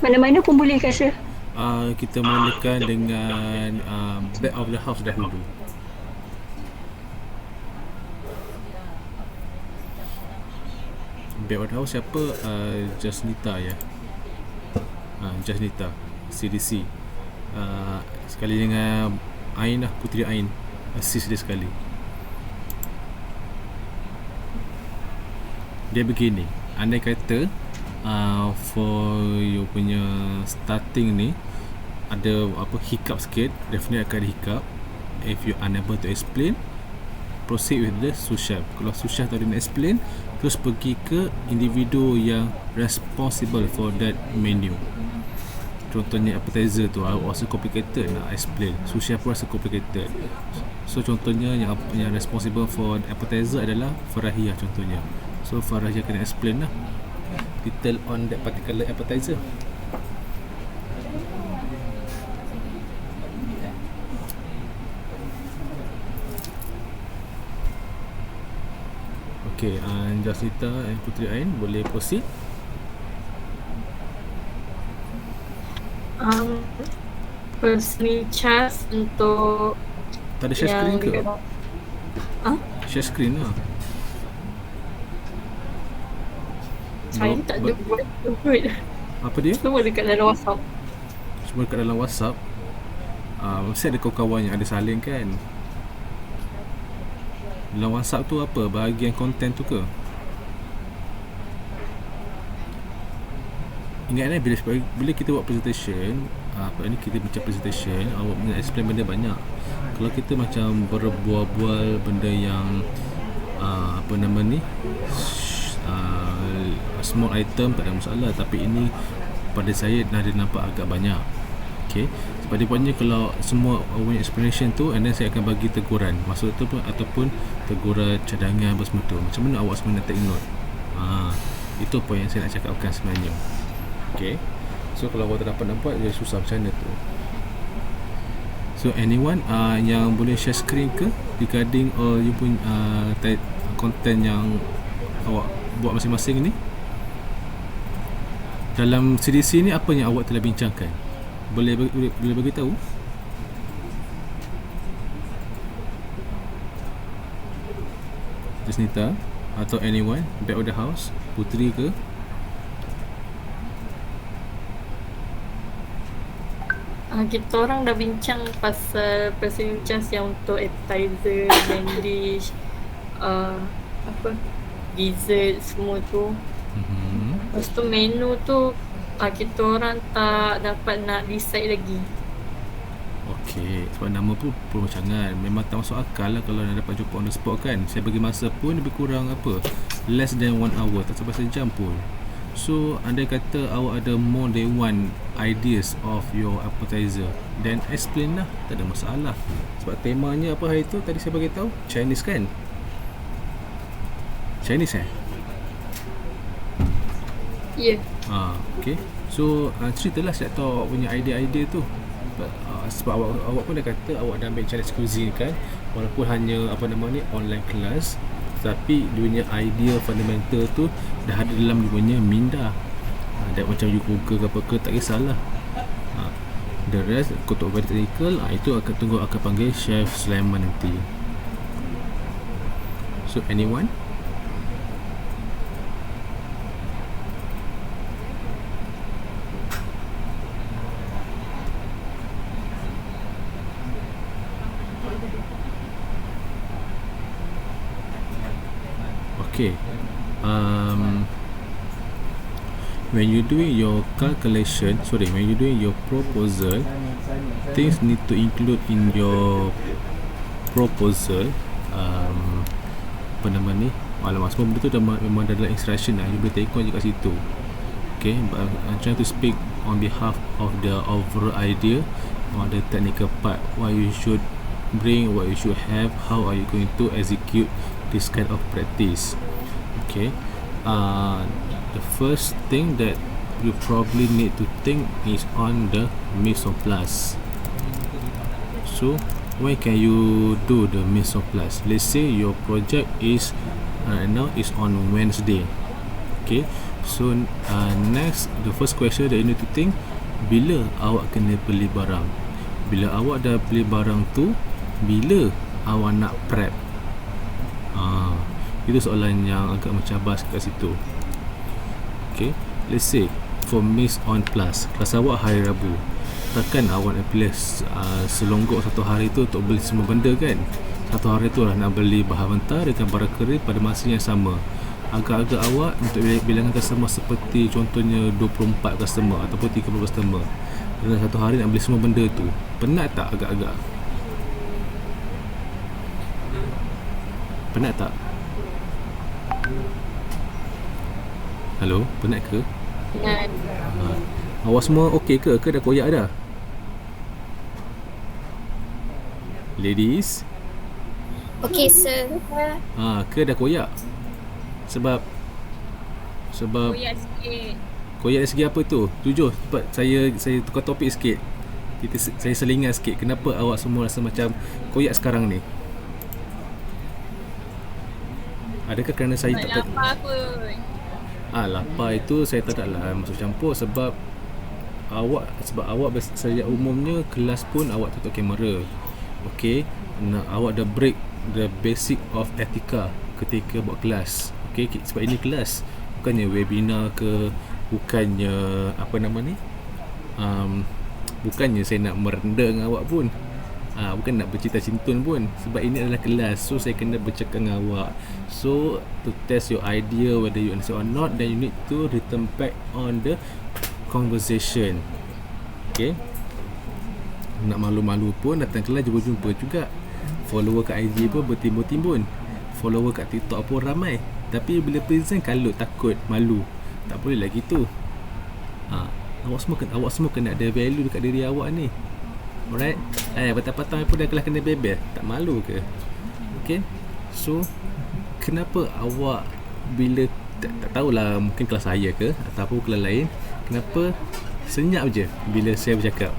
Mana-mana pun boleh ke Sir? Kita mulakan dengan back of the house dahulu. Back of the house siapa? Jasnita ya. Jasnita CDC. Sekali dengan Ain lah, Puteri Ain. Assist dia sekali. Dia begini, andai kata for you punya starting ni ada apa hiccup sikit, definitely akan ada hiccup. If you unable to explain, proceed with the sous chef. Kalau sous chef tak ada nak explain, terus pergi ke individu yang responsible for that menu. Contohnya appetizer tu rasa complicated nak explain, sous chef pun rasa complicated. So contohnya yang responsible for appetizer adalah Farahiyah contohnya. So Farahiyah kena explain lah detail on that particular appetizer. Okay, Jasita and Puteri Ain boleh proceed. Personally charge untuk Tak ada share screen ke? Ah? Share screen lah. Saya tak ada buat. Apa dia? Semua dekat dalam WhatsApp. Semua dekat dalam WhatsApp. Mesti ada kawan-kawan yang ada salin kan. Dalam WhatsApp tu apa? Bahagian konten tu ke? Ingat bila kita buat presentation, apa ni, kita macam presentation, awak nak explain benda banyak. Kalau kita macam berbual-bual benda yang apa nama ni, small item tak ada masalah, tapi ini pada saya dah nampak agak banyak. Okay, sepatutnya kalau semua punya explanation tu, and then saya akan bagi teguran maksud tu pun, ataupun teguran cadangan apa semua tu, macam mana awak sebenarnya take note. Itu poin yang saya nak cakapkan sebenarnya. Okay, so kalau awak tak dapat nampak, dia susah macam mana tu. So anyone yang boleh share screen ke regarding you pun content yang awak buat masing-masing ni. Dalam CDC ni apa yang awak telah bincangkan? Boleh bagi tahu? Jasnita atau anyone back of the house, Puteri ke? Kita orang dah bincang pasal personal charge yang untuk appetizer, main dish, apa, dessert semua tu. Lepas tu menu tu kita orang tak dapat nak decide lagi. Okey, sebab nama pun perbincangan. Memang tak masuk akal lah kalau nak dapat jumpa on the spot kan. Saya bagi masa pun lebih kurang apa, less than 1 hour, tak sampai sejam pun. So andai kata awak ada more than one ideas of your appetizer, then explain lah, tak ada masalah. Sebab temanya apa hari tu tadi saya bagi tahu, Chinese kan? Chinese Ya. Okay. So ceritalah, saya tahu awak punya idea-idea tu. Sebab awak pun dah kata awak dah ambil Chinese cuisine kan, walaupun hanya apa nama ni, online class, tapi dunia idea fundamental tu dah ada dalam dunia minda. Dan macam you Google ke apa ke, tak kisahlah. The rest untuk very technical, itu akan tunggu, akan panggil Chef Sulaiman nanti. So anyone? Okay, when you doing your calculation, when you doing your proposal, things need to include in your proposal. Apa nama ni, alamak, semua benda tu memang dah dalam instruction lah, you boleh tengok je kat situ. Okay, but I'm trying to speak on behalf of the overall idea, on the technical part, what you should bring, what you should have, how are you going to execute this kind of practice. Okay, the first thing that you probably need to think is on the mise en place. So when can you do the mise en place? Let's say your project is now is on Wednesday. Okay, So next, the first question that you need to think, bila awak kena beli barang? Bila awak dah beli barang tu, bila awak nak prep? Itu soalan yang agak mencabar kat situ. Okay, let's say for Miss On Plus, kelas awak hari Rabu, takkan awak nak pilih selonggok satu hari tu untuk beli semua benda kan? Satu hari tu lah nak beli bahan mentah dengan barang kering pada masa yang sama. Agak-agak awak untuk bilangan customer seperti contohnya 24 customer ataupun 30 customer, dalam satu hari nak beli semua benda tu, penat tak agak-agak? Penat tak? Hello, penat ke? Penat. Awak semua okey ke? Ke dah koyak dah? Ladies? Okay, sir. Ke dah koyak? Sebab Koyak sikit. koyak dari segi apa tu? Jujur, cepat saya tukar topik sikit. Saya selingan sikit. Kenapa awak semua rasa macam koyak sekarang ni? Adakah kerana saya Tak lapar pun. lapar itu saya tak naklah masuk campur sebab awak sejak umumnya kelas pun awak tutup kamera. Okey, awak dah break the basic of etika ketika buat kelas. Okey, sebab ini kelas, bukannya webinar ke, bukannya apa nama ni, bukannya saya nak merendah dengan awak pun, bukan nak bercinta cintun pun, sebab ini adalah kelas. So saya kena bercakap dengan awak. So to test your idea whether you understand or not, then you need to return back on the conversation. Okay, nak malu-malu pun datang kelas jumpa juga. Follower kat IG pun bertimbun-timbun, follower kat TikTok pun ramai. Tapi bila present kalut, takut, malu. Tak boleh lah gitu. Awak semua kena ada value dekat diri awak ni. Alright? Patang-patang pun dah kelas kena bebel. Tak malu ke? Okay? So kenapa awak bila tak tahulah, mungkin kelas saya ke ataupun kelas lain, kenapa senyap je bila saya bercakap?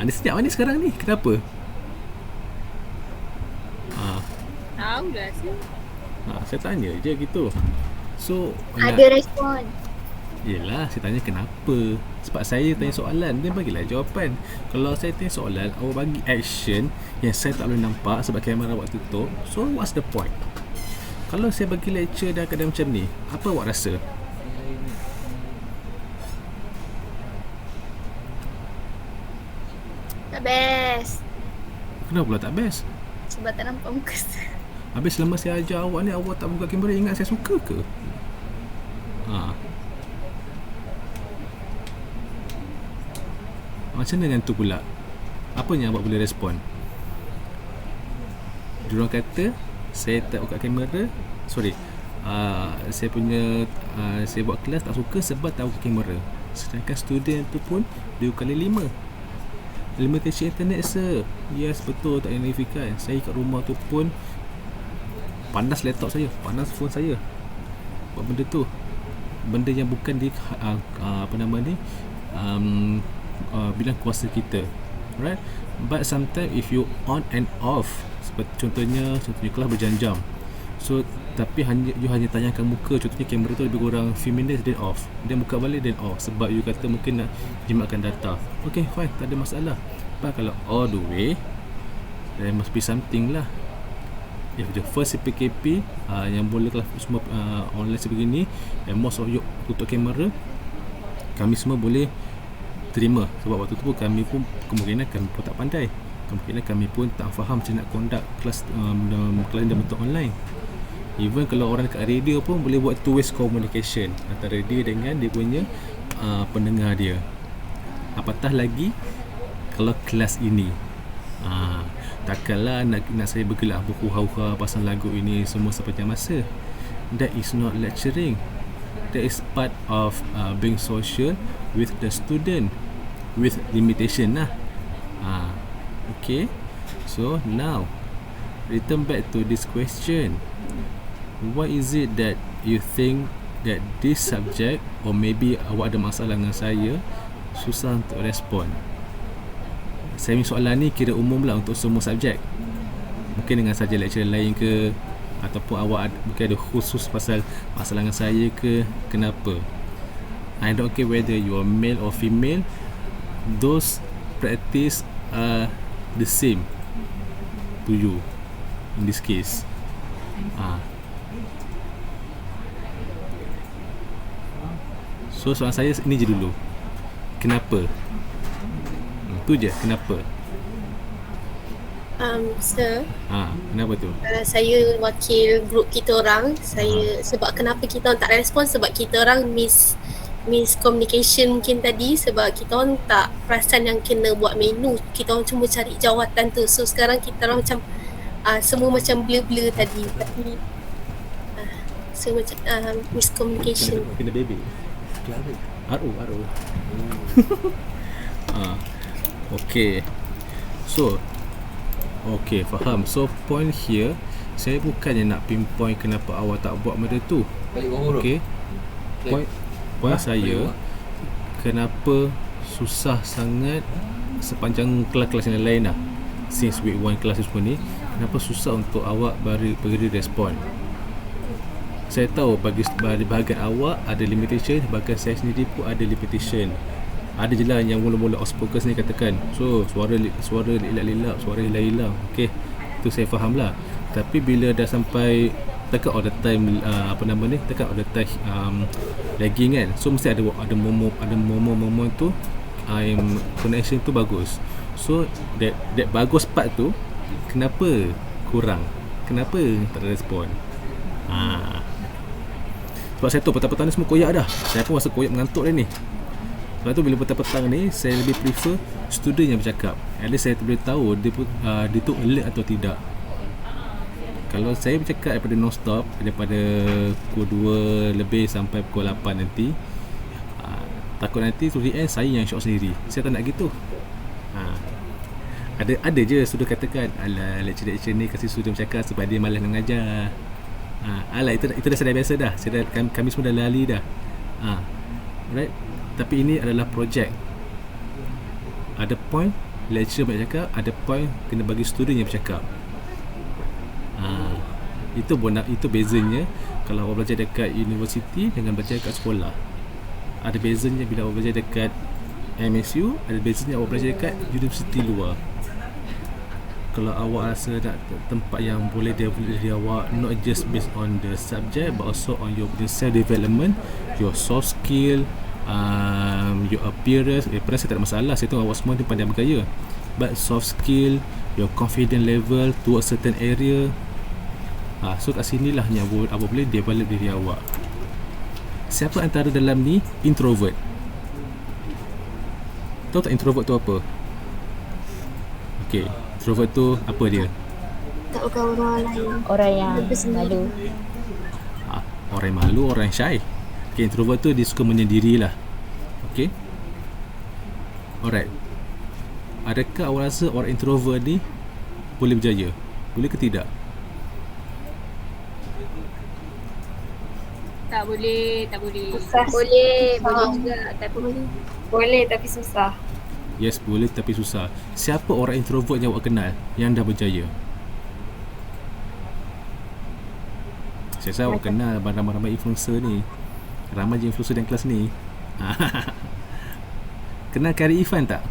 Ni senyap ni sekarang ni. Kenapa? Tahu lah sih. Saya tanya je gitu. So Ada respon. yelah, saya tanya kenapa. Sebab saya tanya soalan, dia bagilah jawapan. Kalau saya tanya soalan, awak bagi action yang saya tak boleh nampak sebab kamera awak tutup, so what's the point? Kalau saya bagi lecture dan keadaan macam ni, apa awak rasa? Tak best. Kenapa pula tak best? Sebab tak nampak muka saya. Habis selama saya ajar awak ni, awak tak buka kamera, ingat saya suka ke? Macam mana dengan tu pula? Apa yang awak boleh respon? Diorang kata saya tak buka kamera, saya punya saya buat kelas tak suka sebab tak buka kamera. Sedangkan student tu pun 2 kali 5 limitation internet sir. Yes, betul, tak signifikan. Saya kat rumah tu pun panas laptop saya, panas phone saya buat benda tu, benda yang bukan di bidang kuasa kita, right? But sometimes if you on and off, seperti contohnya kelas berjam-jam, so tapi you hanya tanyakan muka, contohnya kamera tu lebih kurang few minutes then off, then buka balik then off, sebab you kata mungkin nak jimatkan data. Okay, fine, tak ada masalah. But kalau all the way, there must be something lah. If the first PKP yang boleh kelas semua online sebegini, and most of you tutup kamera, kami semua boleh terima. Sebab waktu tu pun kami pun kemungkinan kami pun tak pandai, kemungkinan kami pun tak faham macam nak conduct kelas dalam bentuk online. Even kalau orang dekat radio pun boleh buat two ways communication antara dia dengan dia punya pendengar dia. Apatah lagi kalau kelas ini, takkanlah nak saya bergerak berhuha-huha pasal lagu ini semua sepanjang masa. That is not lecturing. That is part of being social with the student with limitation lah. Okay, so now return back to this question. What is it that you think that this subject, or maybe awak ada masalah dengan saya, susah untuk respon? Saya punya soalan ni kira umum lah untuk semua subjek. mungkin dengan saja lecturer lain ke, ataupun awak mungkin ada khusus pasal masalah dengan saya ke, kenapa. I don't care whether you are male or female, those practice are the same to you in this case. So soalan saya ini je dulu, kenapa? Tu je, kenapa? Sir, Kenapa tu? saya wakil grup kita orang. Sebab kenapa kita orang tak respon, sebab kita orang miscommunication mungkin tadi, sebab kita orang tak perasan yang kena buat menu. Kita orang cuma cari jawatan tu. So sekarang kita orang macam semua macam blur-blur tadi. Tapi so macam miscommunication. Kena baby. Aru. Okay. So, okay, faham. So point here, saya bukannya nak pinpoint kenapa awak tak buat benda tu. Okay. Point saya, kenapa susah sangat sepanjang kelas-kelas yang lain lah, since week 1 kelas semua ni, kenapa susah untuk awak beri respon. Saya tahu bagi bahagian awak ada limitation, bahkan saya sendiri pun ada limitation. Ada je lah yang mula-mula outspoken ni katakan, so suara lilap-lilap, suara hilang-hilang. Okay, tu saya faham lah. Tapi bila dah sampai tekan all the time tekan all the time lagging kan, so mesti ada momen tu connection tu bagus. So that bagus part tu, kenapa kurang? Kenapa tak ada respon? Sebab saya tahu petang-petang ni semua koyak dah. Saya pun rasa koyak mengantuk dah ni. Sebab tu bila petang-petang ni, saya lebih prefer student yang bercakap. At least saya boleh tahu dia tu alert atau tidak. Kalau saya bercakap daripada non-stop, daripada pukul 2 lebih sampai pukul 8 nanti, takut nanti to the end saya yang shock sendiri. Saya tak nak gitu. Ada je student katakan, alah lecturer ni kasi student bercakap sebab dia malas nak mengajar. Alah, itu dah sedar biasa dah. Kami semua dah lali dah. Right? Tapi ini adalah projek. Ada point lecturer bercakap, ada point kena bagi student yang bercakap. Itu bezanya kalau awak belajar dekat universiti dengan belajar dekat sekolah. Ada bezanya bila awak belajar dekat MSU, ada bezanya awak belajar dekat universiti luar. Kalau awak rasa nak tempat yang boleh develop diri awak, not just based on the subject but also on your self development, your soft skill, your appearance. Pernah saya tak ada masalah, saya tahu awak semua ni pandai bergaya, but soft skill, your confidence level towards certain area, so kat sini lah yang awak boleh develop diri awak. Siapa antara dalam ni introvert? Tahu tak introvert tu apa? Okay, introvert tu apa dia? Tak bukan orang lain. Orang yang malu. Orang yang malu, orang yang shy. Okay, introvert tu dia suka menyendiri lah. Okay, alright. Adakah awak rasa orang introvert ni boleh berjaya? Boleh ke tidak? Tak boleh. Susah. Boleh juga, tapi boleh tapi susah. Yes, boleh tapi susah. Siapa orang introvert yang awak kenal yang dah berjaya? Saya rasa awak kenal ramai-ramai influencer ni. Ramai je influencer dalam kelas ni. Kenal Kari Ifan tak?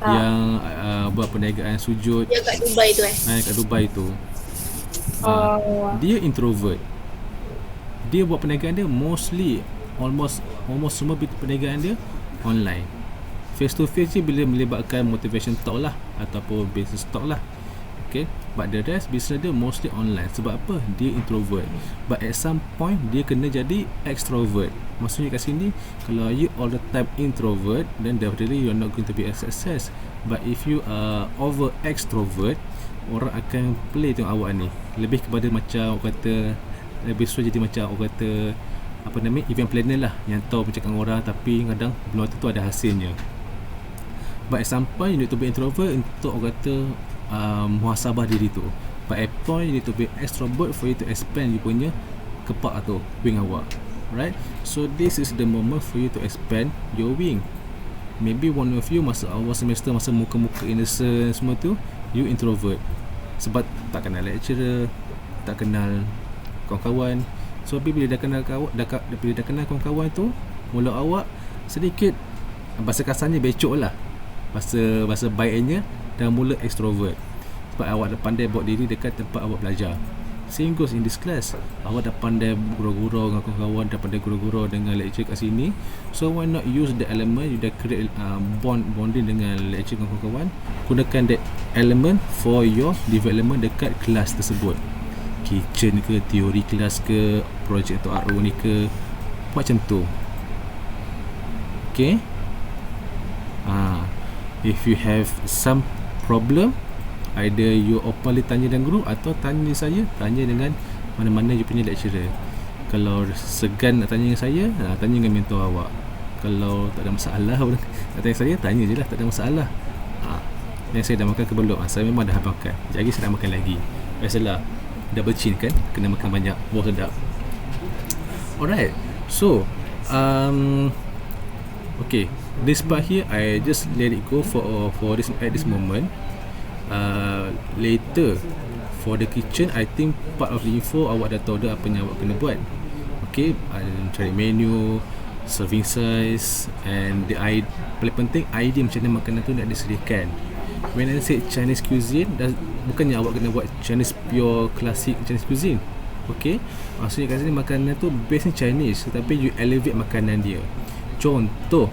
Yang buat perniagaan sujud. Dia kat Dubai tu Kat Dubai tu. Dia introvert. Dia buat perniagaan dia mostly almost semua perniagaan dia online. Face to face je bila melibatkan motivation talk lah ataupun business talk lah. Okay, but the rest business dia mostly online. Sebab apa? Dia introvert. But at some point dia kena jadi extrovert. Maksudnya kat sini, kalau you all the time introvert, then definitely you're not going to be a success. But if you are over extrovert, orang akan play tengok awak ni lebih kepada macam orang kata, lebih sesuai jadi macam orang kata event planner lah, yang tahu bercakap dengan orang tapi kadang belum tentu ada hasilnya. But at some point you need to be introvert untuk orang kata muhasabah diri tu. But at point you need to be extrovert for you to expand you punya kepak tu, wing awak. Right? So this is the moment for you to expand your wing. maybe one of you masa awal semester, masa muka-muka innocent semua tu, you introvert sebab tak kenal lecturer, tak kenal kawan-kawan. So bila dah kenal bila dah kenal kawan-kawan tu, mula awak sedikit, bahasa kasarnya becok lah, bahasa baiknya dah mula extrovert sebab awak dah pandai bawa diri dekat tempat awak belajar. Same goes in this class, awak dah pandai gurau-gurau dengan kawan-kawan, dah pandai gurau-gurau dengan lecturer kat sini. So why not use the element, you dah create bonding dengan lecturer dengan kawan-kawan, gunakan that element for your development dekat kelas tersebut. Kitchen ke, teori kelas ke, projek atau RO ni ke, buat macam tu. Okay. If you have some problem, either you openly tanya dengan guru atau tanya saya, tanya dengan mana-mana you punya lecturer. Kalau segan nak tanya dengan saya, tanya dengan mentor awak. Kalau tak ada masalah nak tanya saya, tanya je lah, tak ada masalah. Yang saya dah makan ke belum? Saya memang dah makan, sekejap lagi saya nak makan lagi. Biasalah, double chin kan, kena makan banyak, bau sedap. Alright, so okay, this part here I just let it go for this at this moment. Later for the kitchen, I think part of the info awak dah tahu dah apa yang awak kena buat. Okay, cari menu, serving size, and paling penting idea macam mana makanan tu nak disediakan. When I say Chinese cuisine, bukannya awak kena buat Chinese pure classic Chinese cuisine. Okay, maksudnya kat sini makanan tu base ni Chinese, tetapi you elevate makanan dia. Contoh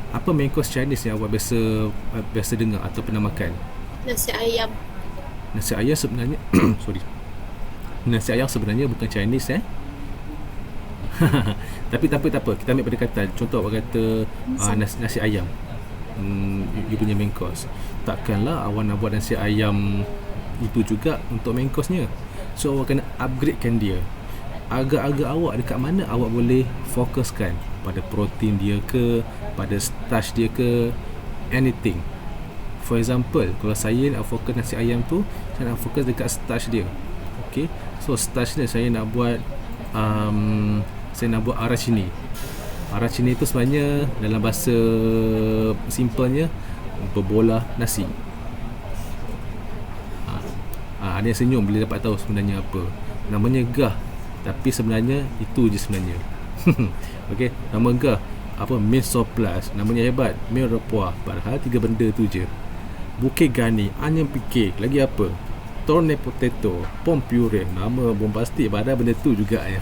apa main course Chinese yang awak biasa dengar atau pernah makan? Nasi ayam. Nasi ayam sebenarnya Nasi ayam sebenarnya bukan Chinese Tapi tak apa, kita ambil pendekatan. Contoh awak kata nasi ayam, you punya main course. Takkanlah awak nak buat nasi ayam itu juga untuk main course-nya. So awak kena upgradekan dia. Agak-agak awak dekat mana awak boleh fokuskan, pada protein dia ke, pada starch dia ke, anything. For example, kalau saya nak fokus nasi ayam tu, saya nak fokus dekat starch dia. Okay, so starch dia saya nak buat saya nak buat arachini. Arachini tu sebenarnya dalam bahasa simplenya berbola nasi. Ada yang senyum bila dapat tahu sebenarnya apa. Namanya gah, tapi sebenarnya itu je sebenarnya. Okey, nama gah apa, miso plus, namanya hebat, mil repuah, padahal 3 benda tu je. Bouquet garni, onion piqué, lagi apa, tourne potato, pom puree, nama bombastik padahal benda tu juga ya.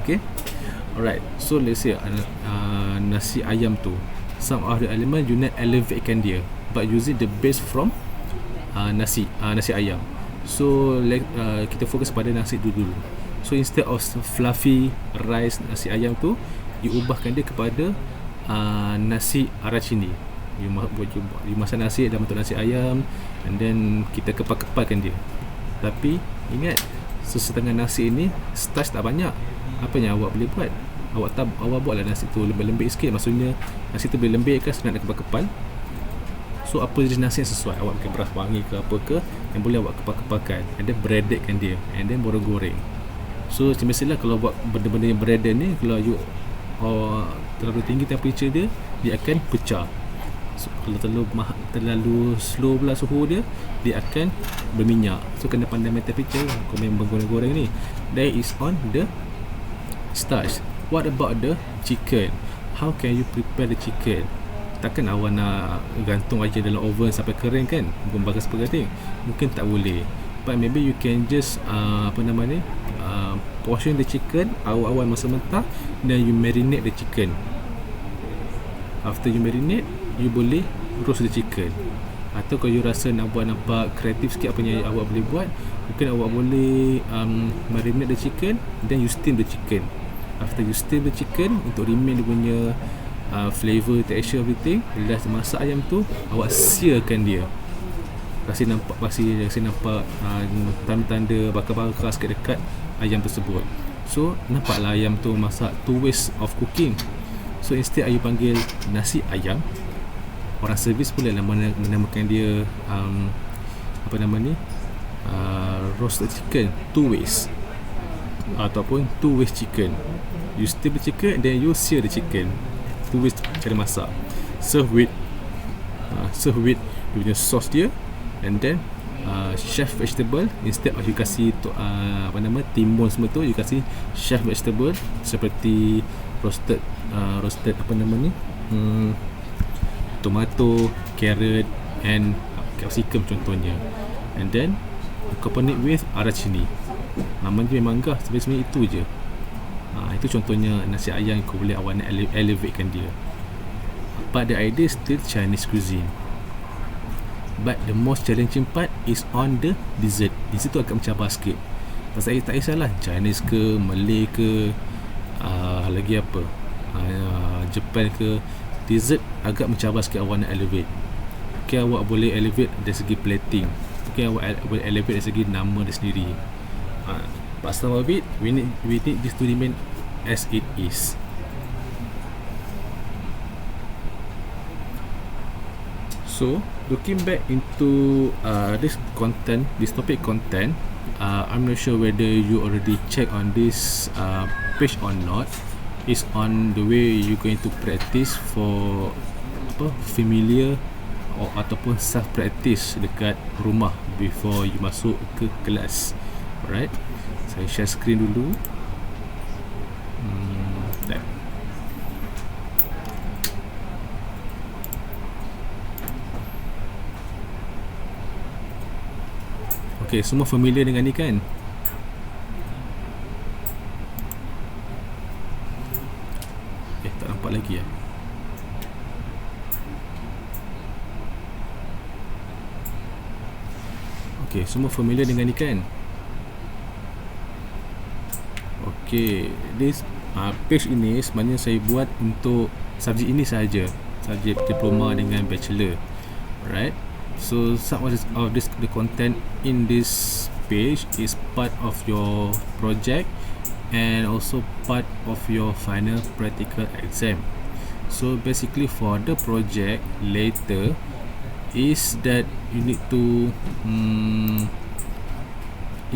Okey, alright, so let's say nasi ayam tu, some of the element you nak elevatekan dia, but using the base from nasi ayam. So kita fokus pada nasi dulu. So instead of fluffy rice nasi ayam tu, you ubahkan dia kepada nasi arachini. You masak nasi dalam bentuk nasi ayam, and then kita kepal-kepalkan dia. Tapi ingat, sesetengah nasi ini starch tak banyak. Apa yang awak boleh buat? Awak buatlah nasi tu lembik-lembik sikit. Maksudnya nasi tu boleh lembik kan, senang nak kepal-kepal. So apa jenis nasi yang sesuai, awak pakai beras wangi ke apa ke, yang boleh awak kepal-kepalkan, and then breadedkan dia, and then baru goreng. So macam biasalah, kalau buat benda-benda yang breaded ni, kalau you terlalu tinggi temperature dia, dia akan pecah. So, kalau terlalu slow pula suhu dia, dia akan berminyak. So kena pandai main temperature kau main goreng-goreng ni. That is on the starch. What about the chicken? How can you prepare the chicken? Takkan awak nak gantung aja dalam oven sampai kering kan, bakar sampai kering? Mungkin tak boleh. But maybe you can just portion the chicken awal-awal masa mentah, then you marinate the chicken. After you marinate, you boleh roast the chicken. Atau kalau you rasa nak buat nampak kreatif sikit apa yang awak boleh buat, mungkin awak boleh marinate the chicken, then you steam the chicken. After you steam the chicken, untuk remain dia punya flavor, texture, everything, bila dah masak ayam tu, awak searkan dia. Kasih nampak tanda-tanda bakar-bakar sikit dekat ayam tersebut. So nampaklah ayam tu masak, 2 ways of cooking. So instead you panggil nasi ayam, orang servis boleh menamakan dia roasted chicken, 2 ways. ataupun two ways chicken. You steam the chicken and then you sear the chicken. Two ways cara masak. Serve with dia punya sauce dia, and then chef vegetable. Instead of you kasih timun semua tu, you kasih chef vegetable seperti roasted tomato, carrot and capsicum contohnya, and then accompanied with arachini. Nama dia memang gah, sebenarnya itu je. Itu contohnya nasi ayam kau boleh awak nak elevatekan dia. But the idea is still Chinese cuisine. But the most challenging part is on the dessert. Di situ agak mencabar sikit. Pasal tak kisahlah Chinese ke, Malay ke, lagi apa, Japan ke, dessert agak mencabar sikit awak nak elevate. Okay, awak boleh elevate dari segi plating. Okay, awak boleh elevate dari segi nama dia sendiri. But some of it, we need this to remain as it is. So, looking back into this topic content, I'm not sure whether you already check on this page or not. It's on the way you're going to practice for familiar ataupun self practice dekat rumah before you masuk ke kelas. Alright, saya share screen dulu. Okay, semua familiar dengan ni kan? Tak nampak lagi ya. Okay, semua familiar dengan ni kan? Okay, this page ini sebenarnya saya buat untuk subjek ini sahaja, subjek diploma dengan bachelor. Right? So some of the content in this page is part of your project and also part of your final practical exam. So basically for the project later is that you need to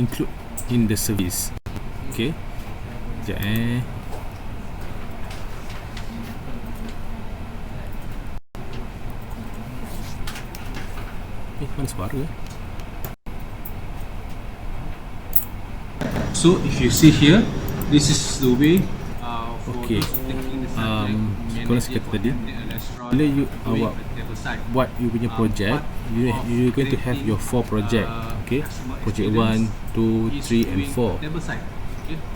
include in the service. Okay, sekejap mana suara? So if you see here, this is the way. Okay, sekolah saya kata tadi, bila you awak buat you punya project, you going to have your 4 project. Okay, project 1, 2, 3 and 4.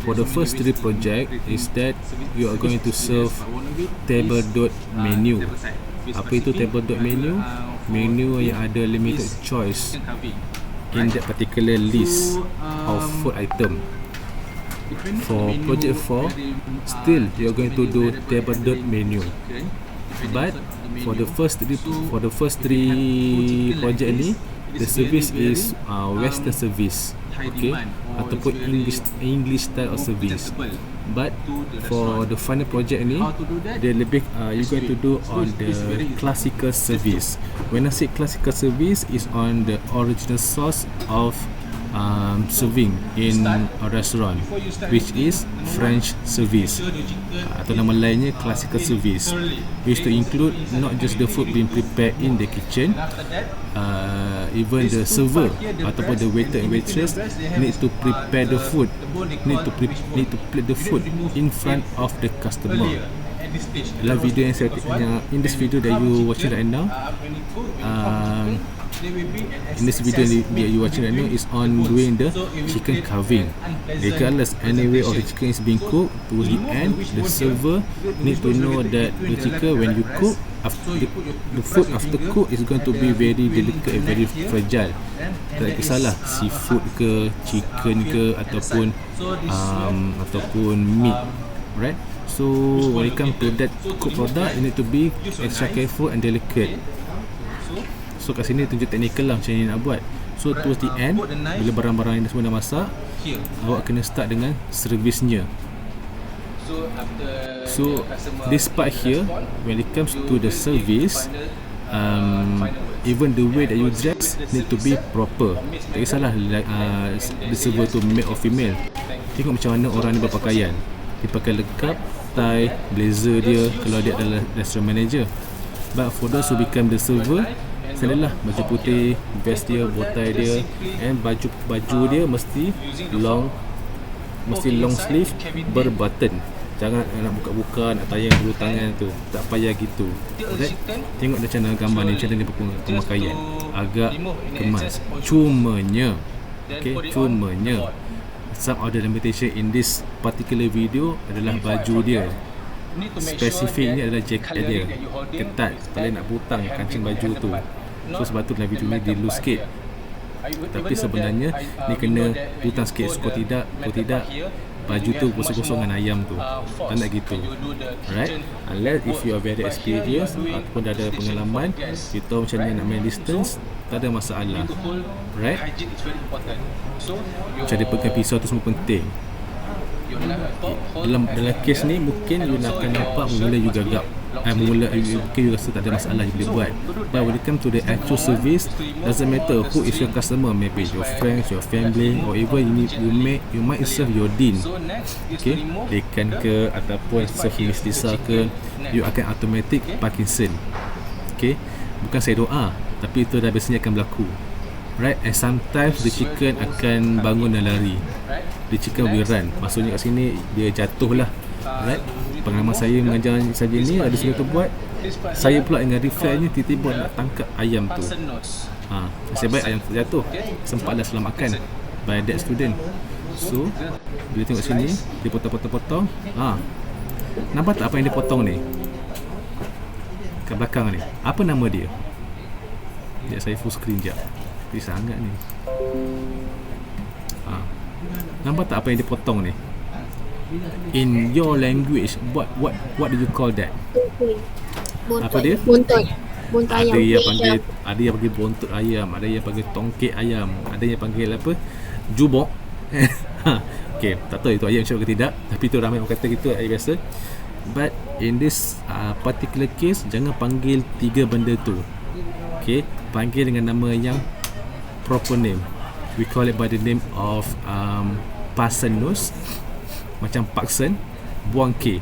For the first 3 project is that you are going to serve table dot menu. Apa itu table dot menu? Menu yang ada limited choice in that particular list of food item. For project 4, still you're going to do table dot menu. But for the first 3 project ni, the service is Western service. Okay, ataupun English style of service. But for the final project ni, dia lebih you're going to do on the classical service. When I say classical service, is on the original source of serving in a restaurant, which is French service, atau nama lainnya classical service, which to include not just the food being prepared in the kitchen, even the server ataupun the waiter and waitress need to prepare the food, need to plate the food in front of the customer. Dalam video yang in this video that you watching right now, in this video that you watching right now is on doing the chicken carving. Regardless anyway of the chicken is being cooked, to the end the server need to know that the chicken when you cook, after the food after cook is going to be very delicate and very fragile. Tak kisahlah seafood ke, chicken ke, ataupun meat, right? So when it comes to that cooked product, you need to be extra careful and delicate. So kat sini tunjuk teknikal lah macam ni nak buat. So towards the end, bila barang-barang yang semua dah masak, awak kena start dengan servisnya. So this part here, when it comes to the service, even the way that you dress need to be proper. Tak kisahlah the server tu male or female. Tengok macam mana orang ni berpakaian. Dia pakai lengkap, tie, blazer dia kalau dia adalah restaurant manager. But for those who become the server, selalulah baju putih, vest dia, bow tie dia, and baju dia mesti long sleeve berbutton. Jangan nak buka-buka, nak tayang bulu tangan tu. Tak payah gitu. Alright? Tengok macam mana gambar ni, macam mana dia pemakaian. Agak kemas. Cumanya some of the limitation in this particular video adalah baju dia. Spesifik ni adalah jaket dia. Ketat, paling nak butang kancing baju tu. So sebab tu dalam video ni dia loose sikit. Tapi sebenarnya ni kena butang sikit. Kalau tidak baju tu gosong-gosong dengan ayam tu. Tak nak gitu. Alright? Unless if you are very experienced ataupun dah ada pengalaman, you tahu macam mana nak main distance, tak ada masalah. Right? Macam dia pegang pisau tu semua penting. Dalam kes ni mungkin you nak akan nampak mula you gagap. Mungkin you rasa tak ada masalah, you boleh buat. But when it comes to the actual service, doesn't matter who is your customer, maybe your friends, your family, or even you might serve your dean. Okay, dekan ke ataupun serve Miss Lisa ke, you akan automatic Parkinson. Okay, bukan saya doa, tapi itu dah biasanya akan berlaku. Right, and sometimes the chicken akan bangun dan lari. The chicken will run. Maksudnya kat sini dia jatuh lah. Right, pengalaman saya mengajar saja ni ada semua terbuat. Saya pula dengan refleksnya tiba-tiba nak tangkap ayam tu. Nasib baik ayam terjatuh. Sempatlah selamatkan by that student. So bila tengok sini dia potong. Nampak tak apa yang dia potong ni? Kat belakang ni. Apa nama dia? Sekejap saya full screen jap. Sangat ni. Nampak tak apa yang dia potong ni? In your language, what do you call that? Apa dia? Bontot ayam. Ada yang panggil bontot ayam, ada yang panggil tongkek ayam, ada yang panggil apa? Jubok. Okay, tak tahu itu ayam macam ke tidak, tapi tu ramai orang kata gitu, ayam biasa. But in this particular case, jangan panggil tiga benda tu. Okay, panggil dengan nama yang proper name. We call it by the name of Parson nose. Macam Parkson, buang K.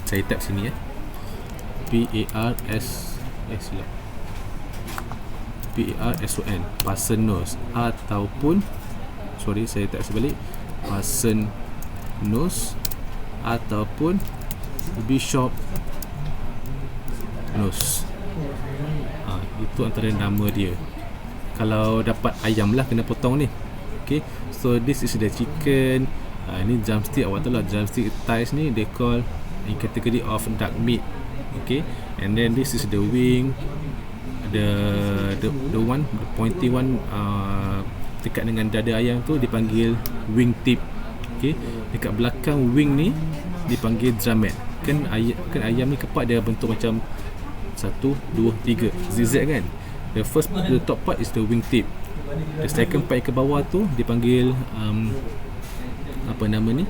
Saya type sini P-A-R-S-O-N, Parson nose. Ataupun saya type sebalik, Parson nose ataupun Bishop nose. Itu antara nama dia. Kalau dapat ayam lah kena potong ni. Okay, so this is the chicken. Ni drumstick, awak tahu lah drumstick thighs ni they call in category of dark meat. Okay, and then this is the wing, the one, the pointy one, dekat dengan dada ayam tu dipanggil wing tip. Okay, dekat belakang wing ni dipanggil drumhead. Kan ayam ni kepak dia bentuk macam 1, 2, 3 zigzag kan. The top part is the wing tip. The second part ke bawah tu dipanggil apa nama ni,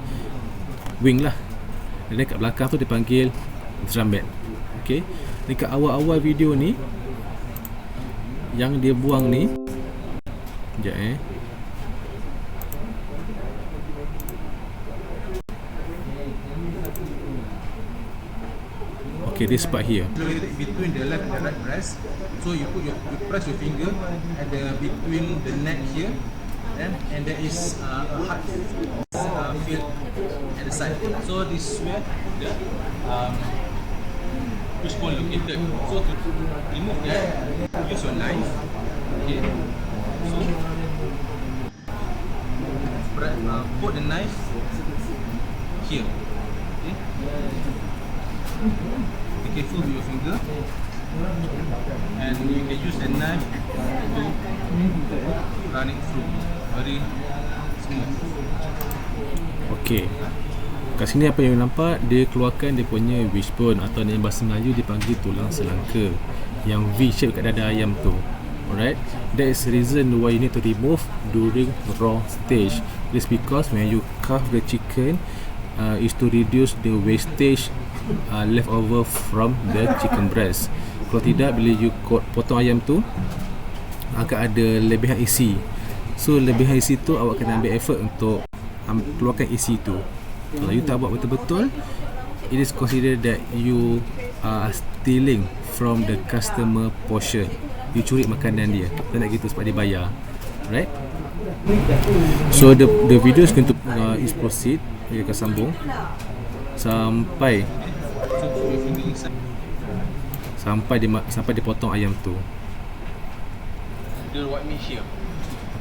wing lah. Dan dekat belakang tu dipanggil drumhead. Okay, dekat awal-awal video ni yang dia buang ni, sekejap okay, this part here between the left and the right breast. So you press your finger at between the neck here, and there is a heart field at the side. So this is where the push bone located. So to remove that, use your knife. Okay. So put the knife here. Okay. Be careful with your finger, and you can use the knife to run it through very smooth. Okay, kat sini apa yang nampak, dia keluarkan dia punya wishbone atau dalam bahasa Melayu dipanggil tulang selangka yang V shape kat dada ayam tu. Alright, that is the reason why you need to remove during raw stage. This because when you carve the chicken, is to reduce the wastage left over from the chicken breast. Kalau tidak, bila you potong ayam tu agak ada lebihan isi. So lebihan isi tu awak kena ambil effort untuk keluarkan isi tu. Kalau you tak buat betul-betul, it is considered that you are stealing from the customer portion. You curi makanan dia. Tak nak gitu sebab dia bayar. Right? So the video is going to proceed. Dia akan sambung sampai dia potong ayam tu. The white meat here.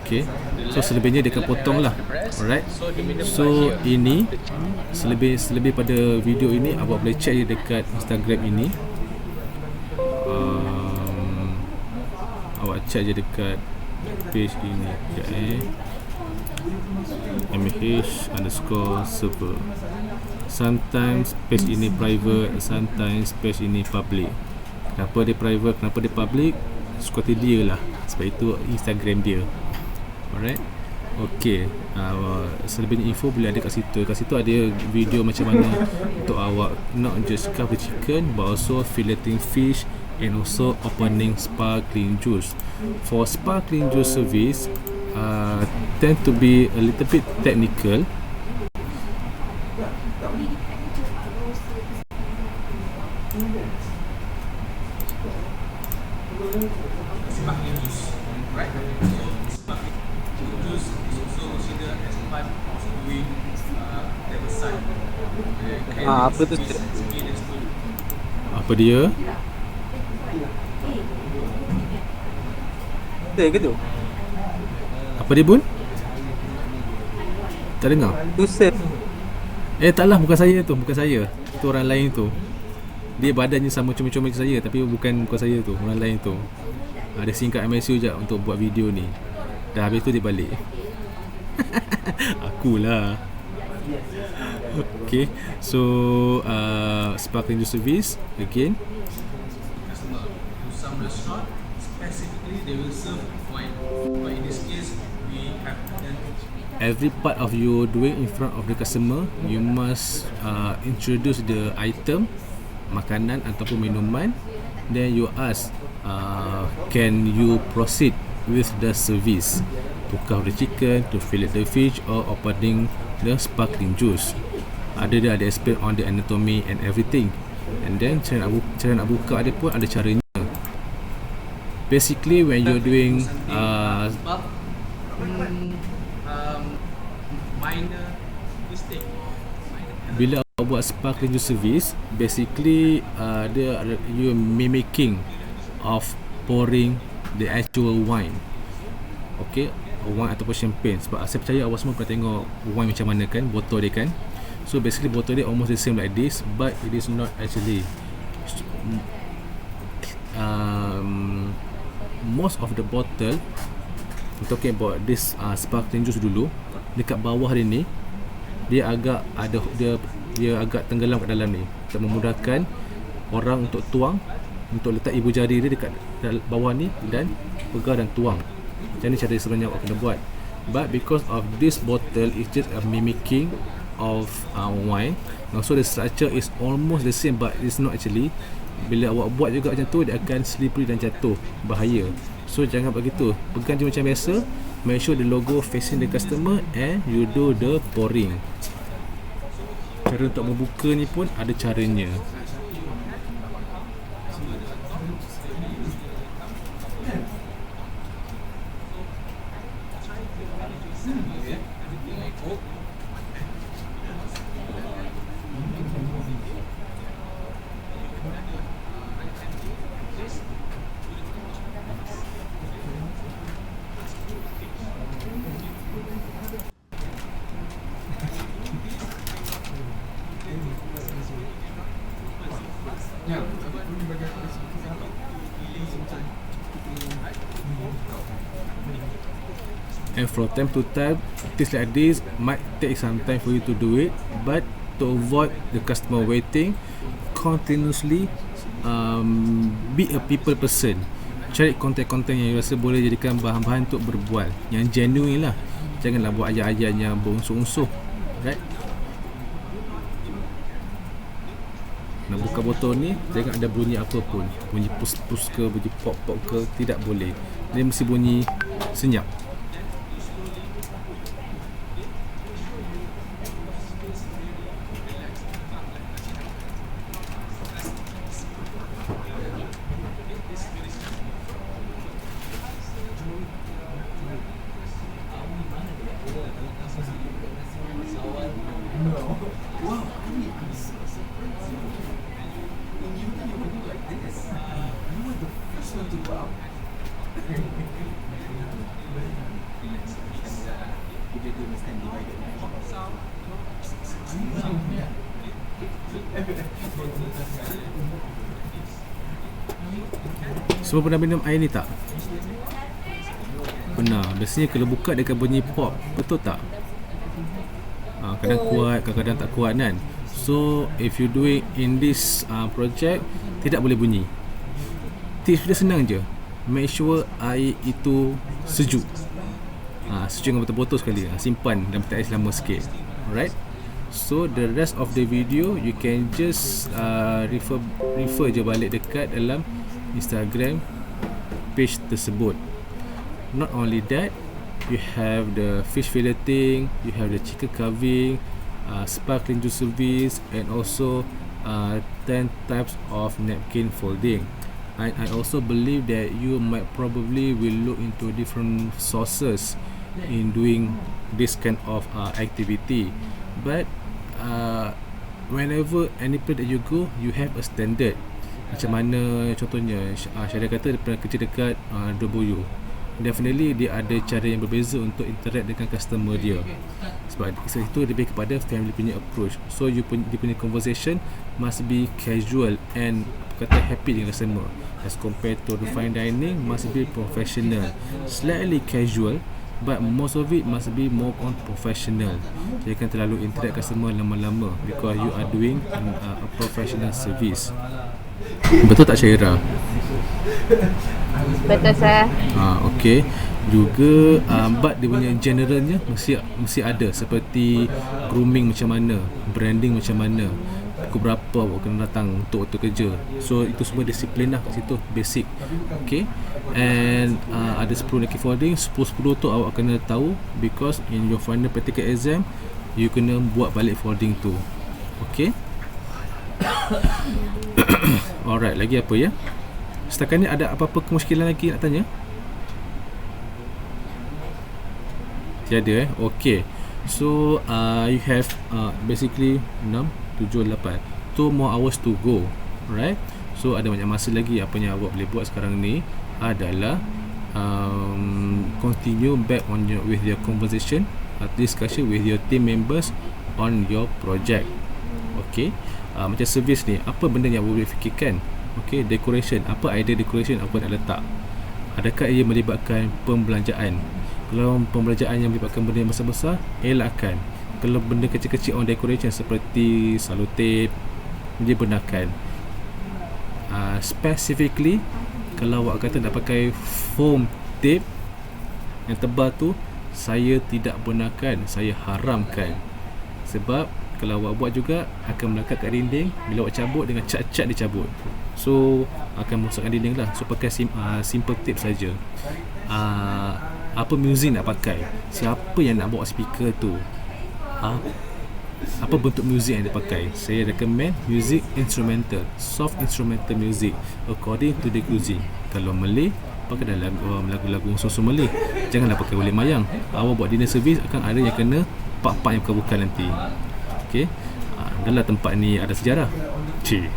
Okay. So selebihnya dia akan potong lah. Alright. So ini selebih pada video ini awak boleh check dia dekat Instagram ini. Awak check je dekat page ini. MH_server. Sometimes page ini private, sometimes page ini public. Kenapa dia private, kenapa dia public, suka hati dia lah. Sebab itu Instagram dia. Alright. Okay. Selebihnya info boleh ada kat situ. Kat situ ada video macam mana untuk awak not just carve the chicken but also filleting fish and also opening sparkling juice. For sparkling juice service tend to be a little bit technical. Sparkling juice, right? Sparkling juice is also considered as part of doing table side. Apa tu? Apa dia? Betul ke tu? Apa dia Bun? Tak dengar? Tu sir. Taklah, bukan saya tu, bukan saya. Itu orang lain tu. Dia badannya sama comel-comel macam saya, tapi bukan saya tu, orang lain tu. Dia singkat MSU je untuk buat video ni. Dah habis tu dia balik. Akulah. Okay. So sparkling juice service again. Some restaurant specifically they will serve wine, but in this case we have done Every part of you doing in front of the customer, you must introduce the item, makanan ataupun minuman. Then you ask, can you proceed with the service to carve the chicken, to fillet the fish, or opening the sparkling juice. Dia ada explain on the anatomy and everything. And then cara nak buka dia pun ada caranya. Basically when you're doing minor mistake. bila awak buat sparkling juice service, basically you mimicking of pouring the actual wine. Okay, wine ataupun champagne. Sebab saya percaya awak semua pernah tengok wine macam mana kan, botol dia kan. So basically botol dia almost the same like this, but it is not actually. Most of the bottle, I'm talking about this sparkling juice dulu, dekat bawah dia ni dia agak ada dia agak tenggelam kat dalam ni untuk memudahkan orang untuk tuang, untuk letak ibu jari dia dekat bawah ni dan pegang dan tuang. Macam ni cara sebenarnya awak kena buat. But because of this bottle is just a mimicking of wine, so the structure is almost the same but it's not actually. Bila awak buat juga macam tu, dia akan slippery dan jatuh, bahaya. So jangan buat gitu, pegang je macam biasa. Make sure the logo facing the customer and you do the pouring. Cara untuk membuka ni pun ada caranya. And from time to time, things like this might take some time for you to do it, but to avoid the customer waiting, continuously be a people person. Cari konten-konten yang rasa boleh jadikan bahan-bahan untuk berbual, yang genuine lah. Janganlah buat ayat-ayat yang berunsur-unsur, right? Nak buka botol ni jangan ada bunyi apa pun. Bunyi pus-pus ke, bunyi pop-pop ke, tidak boleh. Dia mesti bunyi senyap. Semua pernah minum air ni tak? Pernah. Biasanya kalau buka dia akan bunyi pop. Betul tak? Kadang kuat, kadang-kadang tak kuat kan. So if you do it in this project, tidak boleh bunyi. Tips dia senang je. Make sure air itu sejuk. Sejuk dengan betul-betul sekali. Simpan dalam peti air selama sikit. Alright. So the rest of the video you can just refer je balik dekat dalam Instagram page tersebut. Not only that, you have the fish filleting, you have the chicken carving, sparkling juice service, and also 10 types of napkin folding. I also believe that you might probably will look into different sources in doing this kind of activity, but whenever any place that you go, you have a standard. Macam mana contohnya Syahria kata dia pernah kerja dekat W. Definitely dia ada cara yang berbeza untuk interact dengan customer dia. Sebab itu lebih kepada family punya approach. So dia punya conversation must be casual and kata happy dengan customer. As compared to the fine dining, must be professional. Slightly casual, but most of it must be more on professional. Jangan terlalu interact customer lama-lama because you are doing a professional service. Betul tak Syaira? Betul sir. Okey. Juga but dia punya generalnya mesti ada, seperti grooming macam mana, branding macam mana, pukul berapa awak kena datang untuk waktu kerja. So itu semua disiplin lah kat situ, basic. Okay. And ada 10 napkin folding, 10 tu awak kena tahu because in your final practical exam you kena buat balik folding tu. Okay. Alright, lagi apa ya? Setakat ni ada apa-apa kemusykilan lagi nak tanya? Tiada Okay. So you have basically 6, 7, 8 2 more hours to go. Right. So ada banyak masa lagi. Apa yang awak boleh buat sekarang ni adalah continue back on with your conversation, discussion with your team members on your project. Okay. Macam servis ni, apa benda yang awak boleh fikirkan? Okay, decoration, apa idea decoration apa nak letak? Adakah ia melibatkan pembelanjaan? Kalau pembelanjaan yang melibatkan benda yang besar-besar, elakkan. Kalau benda kecil-kecil on decoration seperti selotip, dia benarkan. Specifically, kalau awak kata nak pakai foam tape yang tebal tu, saya tidak benarkan, saya haramkan. Sebab kalau awak buat juga akan melekat kat dinding. Bila awak cabut dengan cat-cat dia cabut, so akan merosakkan dinding lah. So pakai simple tape saja. Apa music nak pakai, siapa yang nak bawa speaker tu, apa bentuk muzik yang dia pakai. Saya recommend music instrumental, soft instrumental music according to the cuisine. Kalau Malay, pakai dalam lagu-lagu susu Malay. Janganlah pakai Walid Mayang. Awak buat dinner service akan ada yang kena pak-pak yang bukan-bukan nanti. Okay. Dalam tempat ni ada sejarah.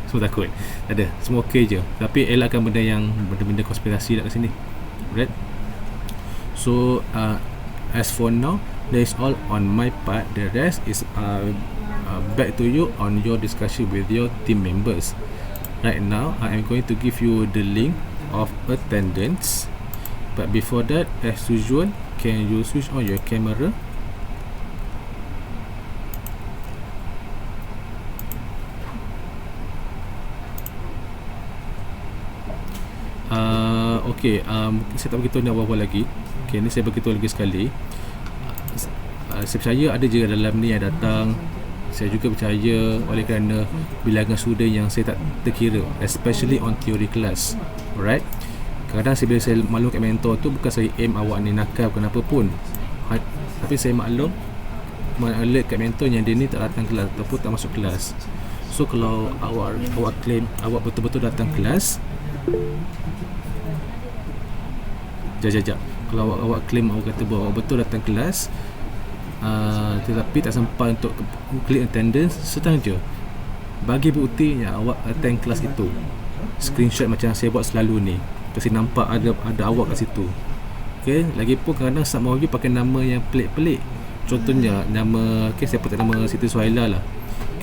Semua takut. Tak ada, semua okey je. Tapi elakkan benda-benda konspirasi kat sini. Right. So as for now, that is all on my part. The rest is back to you on your discussion with your team members. Right now, I am going to give you the link of attendance. But before that, as usual, can you switch on your camera? Okay, saya tak beritahu ni apa-apa lagi. Okay, ni saya beritahu lagi sekali. Saya percaya ada je dalam ni yang datang Saya juga percaya oleh kerana bilangan student yang saya tak terkira, especially on theory class. Alright. Kadang bila saya maklum kat mentor tu, bukan saya aim awak ni nakal kenapa pun, tapi saya maklum alert kat mentor yang dia ni tak datang kelas ataupun tak masuk kelas. So kalau awak claim awak betul-betul datang kelas, Jap. Kalau awak claim, awak kata bahawa awak betul datang kelas, tetapi tak sempat untuk klik attendance, senang je bagi bukti yang awak attend kelas itu. Screenshot macam saya buat selalu ni, kasi nampak ada awak kat situ. Okay, lagipun kadang some of you pakai nama yang pelik-pelik. Contohnya nama, saya pakai nama Siti Suhaila lah.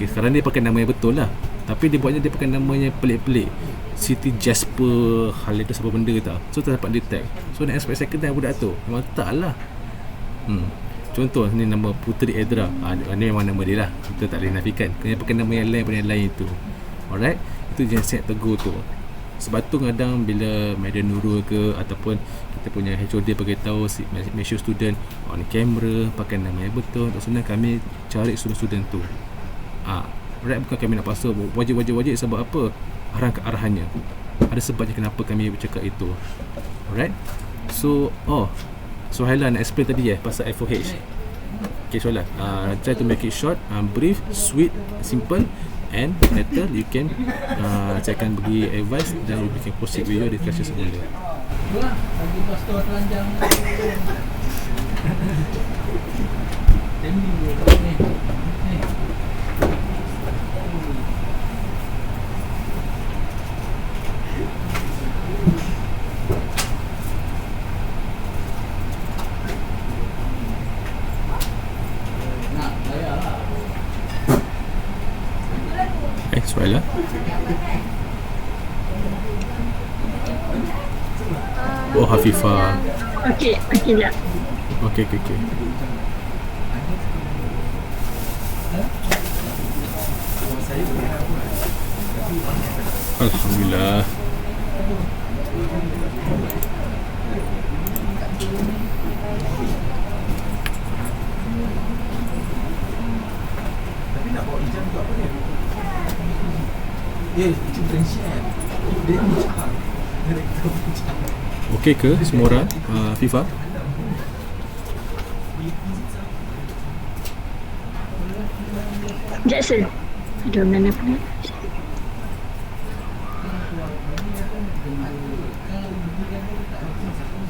Sekarang dia pakai nama yang betul lah, tapi dia buatnya dia pakai nama yang pelik-pelik, Siti Jasper hal itu apa benda tak, so tak dapat detect. So nak expect second time budak tu memang tak lah. Contoh ni nama Puteri Edra, ni memang nama dia lah, kita tak boleh nafikan. Kena pakai nama yang lain pada yang lain itu. Alright, itu jangan set tegur tu. Sebab tu kadang bila Madam Nurul ke ataupun kita punya HOD beritahu make sure student on camera pakai nama yang betul, untuk senang kami cari student tu. Right, bukan kami nak paksa wajib sebab apa, arahannya ada sebabnya kenapa kami bercakap itu. Alright. So Suhaila nak explain tadi pasal FOH. Okay, soalan try to make it short, brief, sweet, simple, and later you can saya akan bagi advice dan you can proceed with your discussion semula. Bagi pastor telanjang. Suhaila. Hafifah. Okey, jap. Okay. Alhamdulillah. Tapi nak bawa hijab tu apa dia? Itu branchnya. Dia ni cakap. Direktur hijab. Okey ke semua orang? FIFA? Jackson. Aduh, mana pun.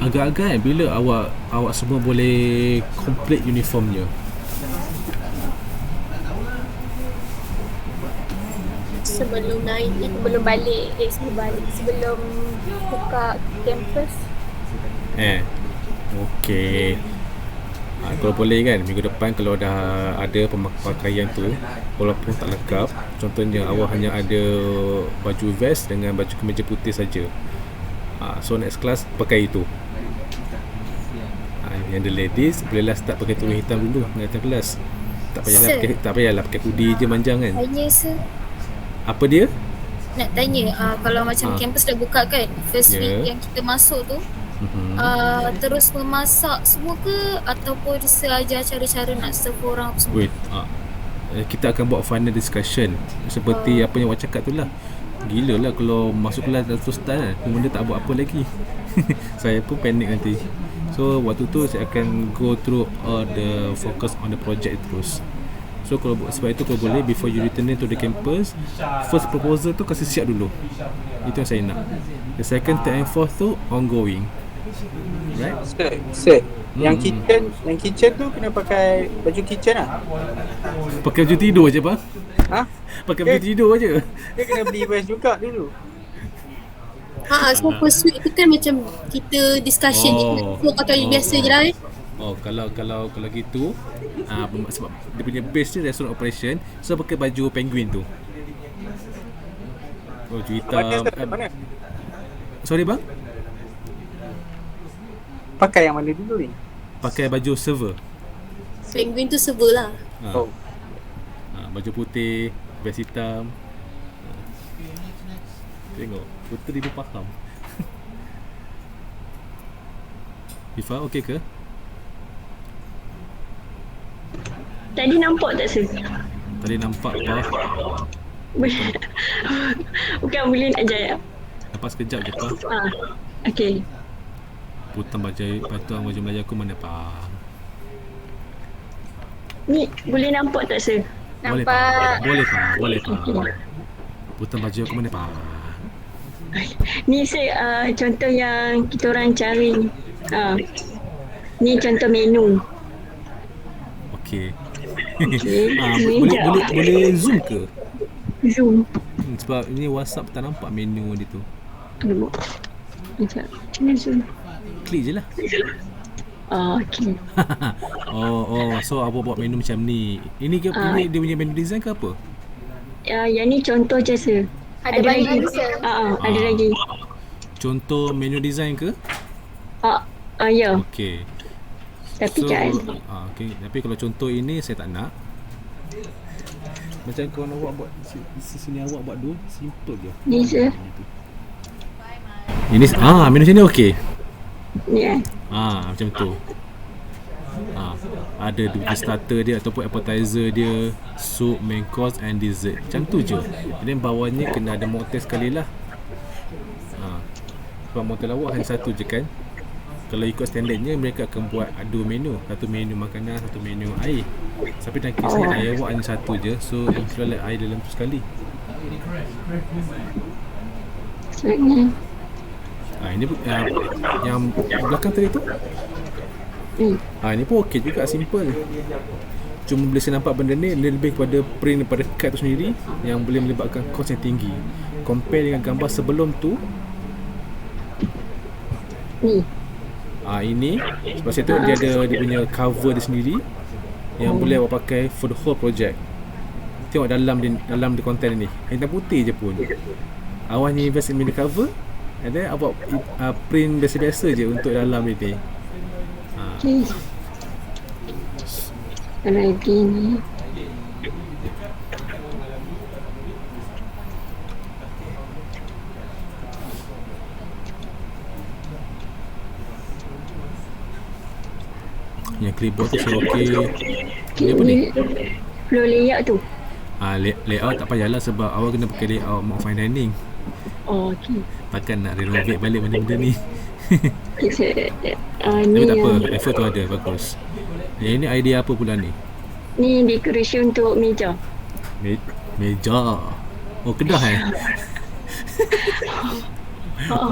Agak-agak bila awak semua boleh complete uniformnya? Sebelum buka kampus. Okey. Kalau boleh kan, minggu depan kalau dah ada pakaian tu, walaupun tak lengkap, contohnya awak hanya ada baju vest dengan baju kemeja putih saja. So next class pakai itu. Yang the ladies bolehlah start pakai tudung hitam dulu dengan kelas. Tak payahlah pakai hoodie je manjang kan. Tanya sir, Apa dia? nak tanya kalau macam kampus dah buka kan, first week yang kita masuk tu, terus memasak semua ke ataupun seajar cara-cara nak serve orang semua? Wait, kita akan buat final discussion seperti apa yang awak cakap tu lah. Gila lah kalau masuk kelas dah terus start kan, benda tak buat apa lagi. Saya pun panik nanti. So waktu tu saya akan go through all the focus on the project terus. So kalau sebab itu kalau boleh before you return to the campus, first proposal tu kasih siap dulu. Itu yang saya nak. The second, third and fourth tu ongoing. Right? Sir, yang kitchen tu kena pakai baju kitchen lah. Pakai baju tidur je bang. Pakai baju tidur je. Dia kena beli vest juga dulu. So first week tu kan macam kita discussion je. So pakai biasa je lah Kalau gitu, sebab dia punya base dia restaurant operation, so pakai baju penguin tu. Baju hitam. Mana? Sorry bang? Pakai yang mana dulu ni? Pakai baju server. Penguin tu server lah. Baju putih, vest hitam. Tengok, Puteri pun faham. Ifa, okey ke? Tadi nampak tak sir? Tadi nampak Pah. Bukan boleh nak jaya. Lepas sekejap je Pah. Okay. Putang baju Melayu aku mana Pah? Ni boleh nampak tak sir? Boleh Pah. Boleh Pah. Putang baju aku mana Pah? Ni sir contoh yang kita orang cari. Ni contoh menu. Okey. Okay. Boleh zoom ke? Zoom. Sebab ni WhatsApp tak nampak menu dia tu. Tunggu. Sekejap. Macam mana zoom? Klik je lah. Okay. So abang buat menu macam ni. Ini dia punya menu design ke apa? Yang ni contoh je sir. Ada banyak lagi, sir. Ada lagi. Contoh menu design ke? Ya. Okey. Tapi kan. Okay. Tapi kalau contoh ini saya tak nak. Macam kawan awak buat sini awak buat dua, simple je. Ni sir. Ini menu sini okey. Ni Macam tu. Ada dia starter dia ataupun appetizer dia, soup, main course and dessert. Macam tu je. Dan bawahnya kena ada mocktail sekali lah. Sebab mocktail awak hanya satu je kan. Kalau ikut standardnya mereka akan buat dua menu. Satu menu makanan, satu menu air. Tapi dalam kes ni air awak hanya satu je. So include air dalam tu sekali. Sebenarnya. Ini yang belakang tadi tu. Ini pun okey juga, simple. Cuma boleh saya nampak benda ni dia lebih kepada print daripada kad tu sendiri yang boleh melibatkan kos yang tinggi. Compare dengan gambar sebelum tu. Ini sebab saya tengok dia ada dia punya cover dia sendiri yang boleh awak pakai for the whole project. Tengok dalam dia content ni hitam putih je pun. Awak hanya invest in the cover and then awak print biasa-biasa je untuk dalam ni. Okay. Lagi ni. Yang clipboard tu saya okey. Ini apa ni? Flow layout tu. Layout tak payahlah sebab awak kena pakai layout mock fine dining. Okey. Takkan nak renovate balik benda-benda ni. Ni tak apa, effort tu ada, bagus. Yang ini idea apa pula ni? Ni decoration untuk meja. Meja. Kedah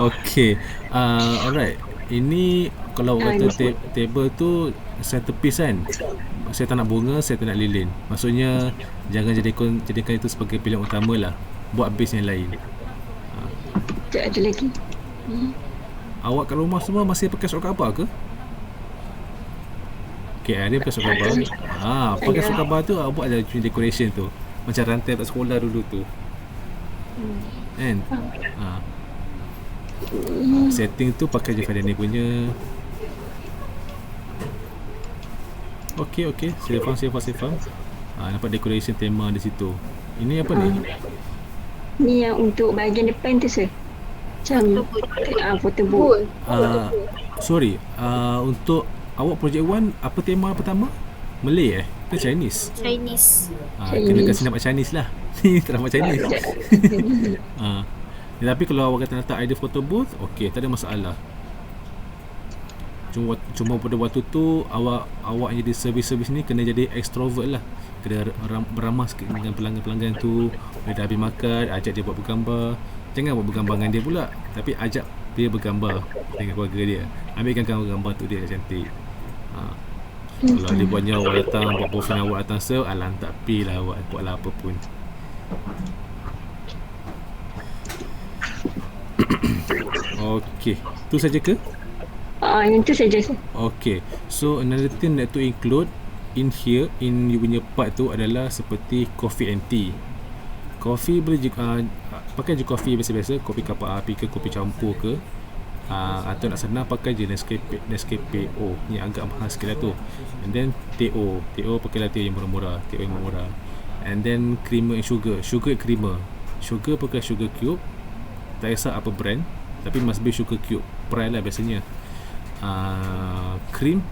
Okay. Alright. Ini kalau kata table tu centerpiece kan. Saya tak nak bunga, saya tak nak lilin. Maksudnya jangan jadikan itu sebagai pilihan utama lah. Buat base yang lain. Tak ada lagi. Awak kat rumah semua masih pakai surat khabar ke? Okay, dia pakai surat khabar. Pakai surat khabar tu awak buat je decoration tu. Macam rantai kat sekolah dulu tu. Kan? Setting tu pakai je Fadani punya. Okay. Saya faham. Nampak decoration tema di situ. Ini apa ni? Ni yang untuk bahagian depan tu sir. Macam photo booth. Sorry. Untuk awak project 1 apa tema pertama? Malay ke Chinese? Chinese. Kena kasi nampak Chinese lah. Ni tak nampak Chinese. Tapi kalau awak kata letak idea photo booth, okey, tak ada masalah. Cuma pada waktu tu awak jadi servis ni kena jadi extrovert lah. Kena beramah sikit dengan pelanggan-pelanggan tu. Bila dah habis makan, ajak dia buat bergambar. Jangan buat bergambar dengan dia pula, tapi ajak dia bergambar dengan keluarga dia. Ambilkan gambar tu dia cantik. Kalau dia buatnya awak datang, buat boyfriend awak datang serve, tak pi lah awak buatlah apa pun. Okey, tu saja ke? Yang tu saja sir. Okay, so another thing that to include in here, in you punya part tu adalah seperti coffee and tea. Coffee boleh pakai je coffee biasa-biasa, kopi kapak api ke kopi campur ke, atau nak senang pakai je Nescafe. Ni agak mahal sikit lah tu. And then TO pakailah TO yang murah-murah, and then creamer and sugar and creamer. Sugar pakai sugar cube, tak kisah apa brand, tapi must be sugar cube, Pride lah biasanya. Cream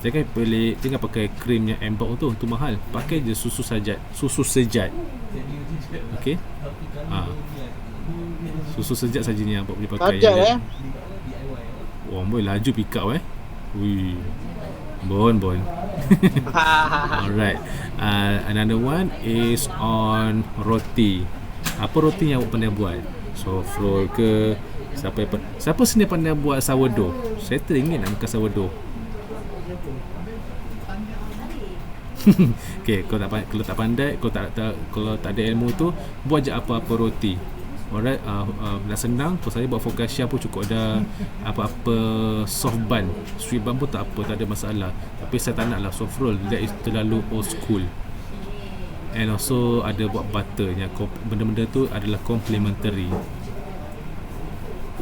Jangan pakai krim yang embok tu mahal. Pakai je susu sejat. Okey. Susu sejat saja ni abang boleh pakai. Sajat Orang boleh laju pick up Ui. Bon. Alright. Another one is on roti. Apa roti yang awak pandai buat? Soft roll ke? Siapa sini pandai buat sourdough? Saya teringin nak makan sourdough. Okay, kalau tak pandai, kalau tak ada ilmu tu, buat je apa-apa roti. Alright, dah senang. Kalau saya buat focaccia pun cukup. Ada apa-apa soft bun, sweet bun pun tak ada masalah. Tapi saya tak nak lah soft roll, that is terlalu old school. And also ada buat butter yang benda-benda tu adalah complementary.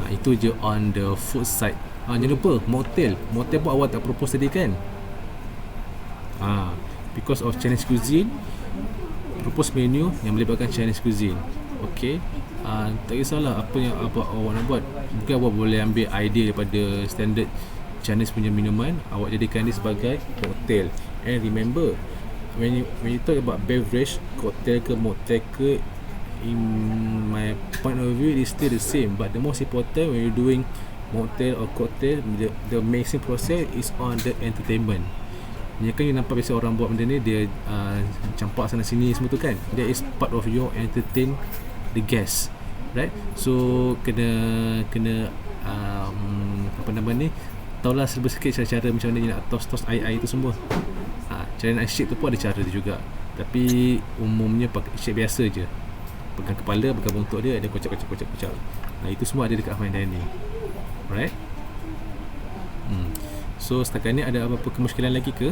Itu je on the food side. Jangan lupa mocktail pun awak tak propose tadi kan? Because of Chinese cuisine, propose menu yang melibatkan Chinese cuisine. Okay, tak kisahlah apa awak nak buat. Mungkin awak boleh ambil idea daripada standard Chinese punya minuman, awak jadikan dia sebagai cocktail. And remember, when you talk about beverage, cocktail ke mocktail ke, in my point of view, it is still the same. But the most important when you're doing mocktail or cocktail, the amazing process is on the entertainment. Ni kan you nampak biasa orang buat benda ni, dia campak sana sini semua tu kan, that is part of your entertain the guests, right? So kena apa nama ni, tahulah serba sikit cara macam mana you nak toast air tu semua. Cara nak shape tu pun ada cara dia juga, tapi umumnya pakai shape biasa je, pegang kepala, pegang buntut dia, ada kocak. Itu semua ada dekat fine dining, right? So setakat ni ada apa-apa kemusykilan lagi ke?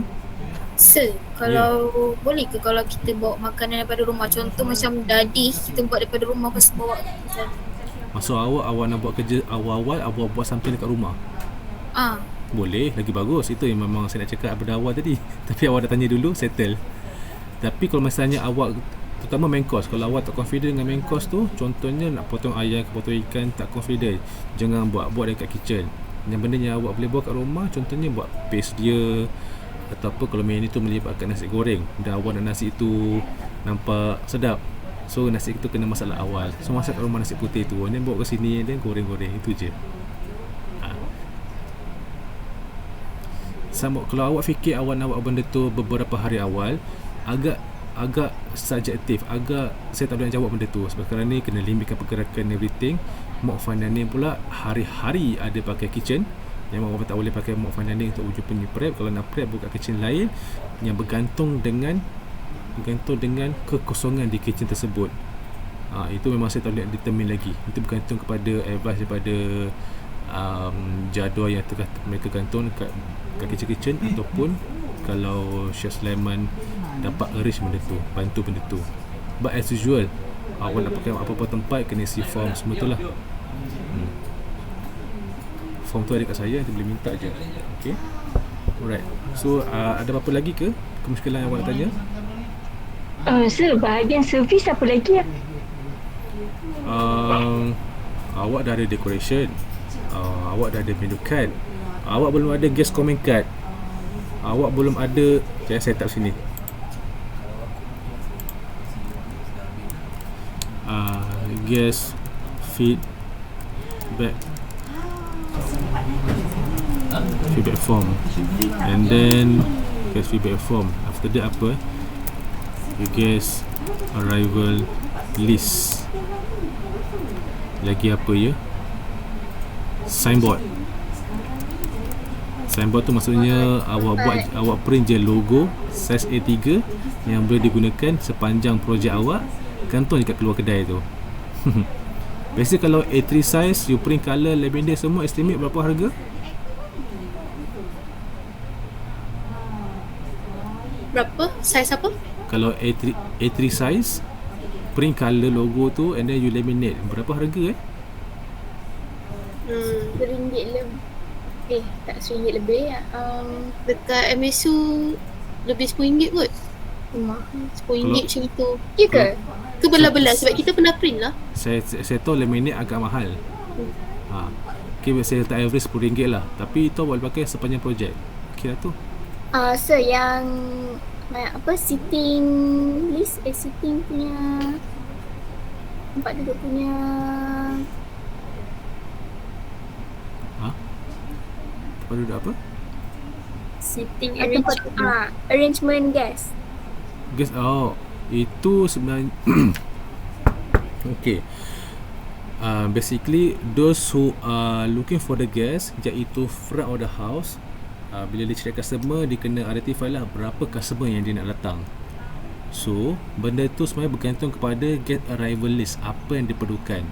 Sir, kalau boleh ke kalau kita bawa makanan daripada rumah, contoh macam dadi kita buat daripada rumah lepas bawa macam. Maksud awak nak buat kerja awal-awal, awak buat sampai dekat rumah? Boleh, lagi bagus. Itu yang memang saya nak cakap daripada awal tadi. Tapi awak dah tanya dulu, settle. Tapi kalau misalnya awak, terutama main course, kalau awak tak confident dengan main course tu, contohnya nak potong ayam, potong ikan, tak confident, jangan buat dekat kitchen. Yang benda yang awak boleh buat kat rumah, contohnya buat paste dia, atau apa kalau menu tu melibatkan nasi goreng dan awak nak nasi tu nampak sedap, so nasi itu kena masak awal. So masak kat rumah nasi putih tu, dan bawa ke sini dan goreng-goreng, itu je. Sama kalau awak fikir awak nak buat benda tu beberapa hari awal, agak subjektif, saya tak boleh jawab benda tu sebab sekarang ni kena limitkan pergerakan everything. Mock fine dining pula hari-hari ada pakai kitchen, yang awak tak boleh pakai mock fine dining untuk wujud punya prep. Kalau nak prep buka kitchen lain yang bergantung dengan kekosongan di kitchen tersebut. Itu memang saya tak boleh determine lagi. Itu bergantung kepada advice daripada jadual yang tengah mereka gantung kat kitchen ataupun kalau Chef Sulaiman dapat arrange benda tu, bantu benda tu. But as usual, awak nak pakai apa-apa tempat kena isi form semua tu lah. Form tu ada kat saya, nanti boleh minta je. Okay, alright. So ada apa-apa lagi ke kemusykilan yang awak nak tanya? Sir, bahagian servis apa lagi ya? Awak dah ada decoration, awak dah ada menu card, awak belum ada guest comment card, awak belum ada, saya set up sini. Guest feedback form, and then guest feedback form. After that apa? Your guest arrival list. Lagi apa ya? Signboard tu maksudnya awak print je logo size A3 yang boleh digunakan sepanjang projek awak, gantung dekat keluar kedai tu. Biasa kalau A3 size, you print colour, laminate semua, estimate berapa harga? Berapa? Size apa? Kalau A3 size, print colour logo tu and then you laminate, berapa harga RM1 lebih. Tak RM1 lebih ya. Dekat MSU lebih RM10 kot. RM10 macam itu. Ya ke? Ke belah-belah sebab kita pernah print lah. Saya tahu laminate agak mahal. Okay, saya letak average RM10 lah. Tapi itu boleh pakai sepanjang projek. Okay lah tu. Sir, yang sitting list, sitting punya tempat duduk punya Tempat duduk apa? Seating tempat arrangement. arrangement guest. Guys, itu sebenarnya okay. Basically those who are looking for the guest, iaitu front of the house, bila dia cari customer, dia kena identify lah berapa customer yang dia nak datang. So benda tu sebenarnya bergantung kepada get arrival list, apa yang diperlukan.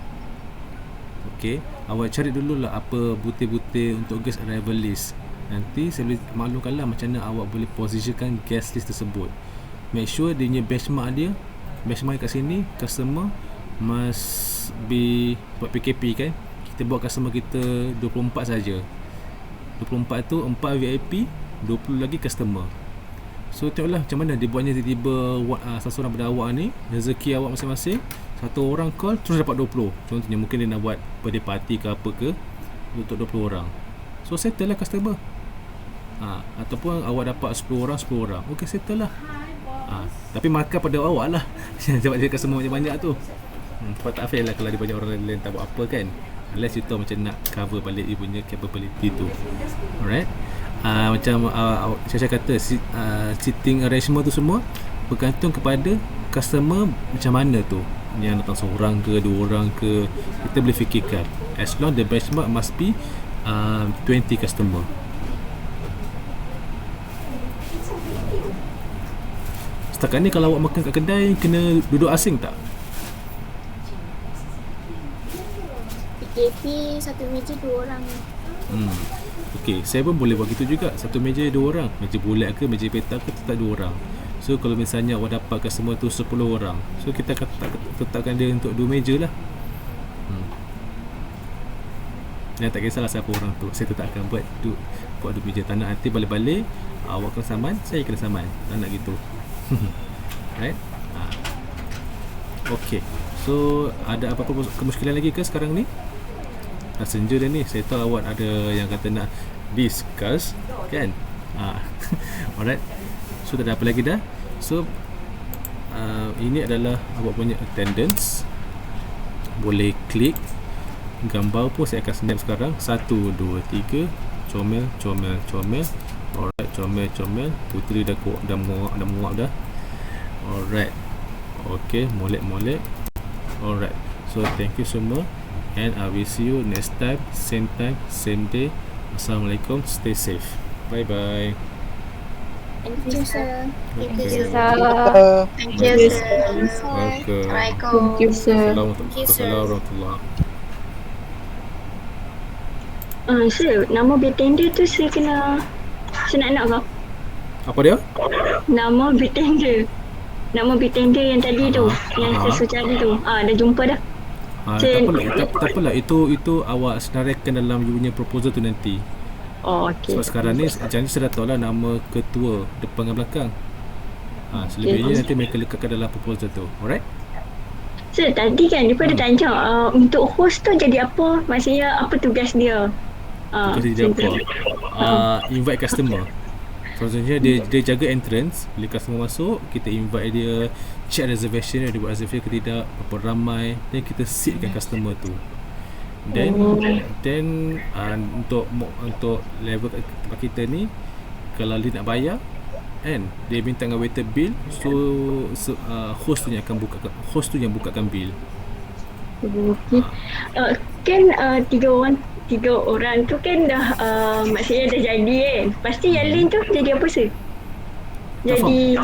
Okay, awak cari dulu lah apa butir-butir untuk guest arrival list. Nanti saya boleh maklumkan lah macam mana awak boleh positionkan guest list tersebut. Make sure dia punya benchmark kat sini, customer must be, buat PKP kan, kita buat customer kita 24 saja. 24 tu 4 VIP, 20 lagi customer. So tengoklah macam mana dia buatnya. Tiba-tiba sasaran pada awak ni, rezeki awak masing-masing, satu orang call terus dapat 20. Contohnya mungkin dia nak buat birthday party ke apa ke untuk 20 orang. So settle lah customer. Ataupun awak dapat 10 orang, okey settle lah. Tapi markah pada awak lah. Sebab dia customer banyak-banyak tu. Sebab tak fair lah kalau ada banyak orang lain tak buat apa kan. Unless you tahu macam nak cover balik you punya capability tu. Alright. Macam saya kata, seating arrangement tu semua bergantung kepada customer macam mana tu. Yang datang seorang ke, dua orang ke, kita boleh fikirkan. As long the benchmark must be 20 customer. Setakat ni kalau awak makan kat kedai, kena duduk asing tak? PKP satu meja 2 orang. Okay, saya pun boleh buat gitu juga. Satu meja 2 orang. Meja bulat ke, meja petak ke, tetap 2 orang. So kalau misalnya awak dapat customer tu 10 orang, so kita tetapkan dia untuk 2 meja lah. Dan tak kisahlah siapa orang tu, saya tetap akan buat 2 meja. Tak nak nanti balik-balik awak kena saman, saya kena saman. Tak nak gitu. Right? Okay, so ada apa-apa kemusykilan lagi ke sekarang ni? Dah senja dah ni. Saya tahu awak ada yang kata nak discuss kan. Alright, so tak ada apa lagi dah. So ini adalah awak punya attendance. Boleh klik gambar pun saya akan snap sekarang. 1, 2, 3. Comel. Alright, comel. Puteri dah muak dah. Alright. Okay, molek. Alright, so thank you semua, and I will see you next time, same day. Assalamualaikum, stay safe, bye bye. Thank you, sir. Thank Okay. you, sir. Thank you, Yes, sir. Welcome. Assalamualaikum. Thank you, sir. Assalamualaikum warahmatullahi. Sir, nama bartender tu saya nak ke? Apa dia? Nama bartender yang tadi tu, yang saya suruh cari tu. Dah jumpa dah. Tak apalah, itu awak senaraikan dalam you punya proposal tu nanti. Okey. Sebab sekarang ni janji saya dah tahu lah nama ketua depan dan belakang. Selebihnya nanti mereka lekatkan dalam proposal tu. Alright? Sir, tadi kan dia pada tanya untuk host tu jadi apa? Maksudnya apa tugas dia? Tugas dia apa? Invite customer. Contohnya dia jaga entrance. Bila customer masuk, kita invite dia, check reservation dia buat reservation ke tidak, berapa ramai, dan kita seatkan customer tu. Then untuk level tempat kita ni, kalau dia nak bayar kan, dia minta dengan waiter bill, so host tu yang akan bukakan bill. Okey. Kan tiga orang tu kan dah maksudnya dah jadi kan. Pasti yang lain tu jadi apa sih? Jadi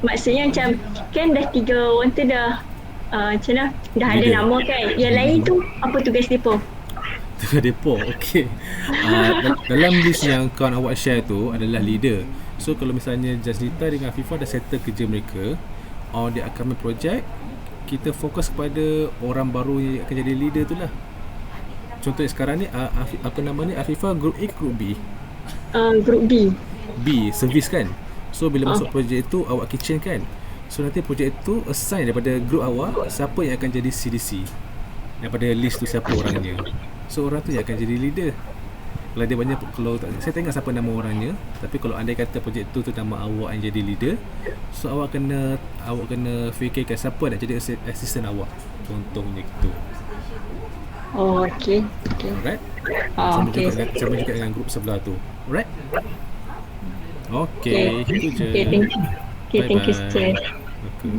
maksudnya macam kan dah 3 orang tu dah macam mana? Dah ada nama kan. Yang lain tu apa tugas depa? Tugas depa. Okey. Dalam list yang kawan awak share tu adalah leader. So kalau misalnya Jasnita dengan Afifah dah settle kerja mereka on the upcoming project, kita fokus kepada orang baru yang akan jadi leader tu lah. Contohnya sekarang ni apa nama ni, Afifah group A ke group B? Group B. B, service kan. So bila masuk projek tu awak kitchen kan. So nanti projek tu assign daripada group awak siapa yang akan jadi CDC. Daripada list tu siapa orangnya. So orang tu yang akan jadi leader. Kalau dia banyak, kalau saya tengok siapa nama orangnya, tapi kalau andai kata projek tu nama awak yang jadi leader, so awak kena fikirkan siapa nak jadi assistant awak. Contohnya gitu. Oh, okey. Okey. Alright? Ah, Sama okey. juga dengan grup sebelah tu. Alright? Okay, itu je. Okay, thank you. Okay, thank you, Bye-bye. Sir. Okay.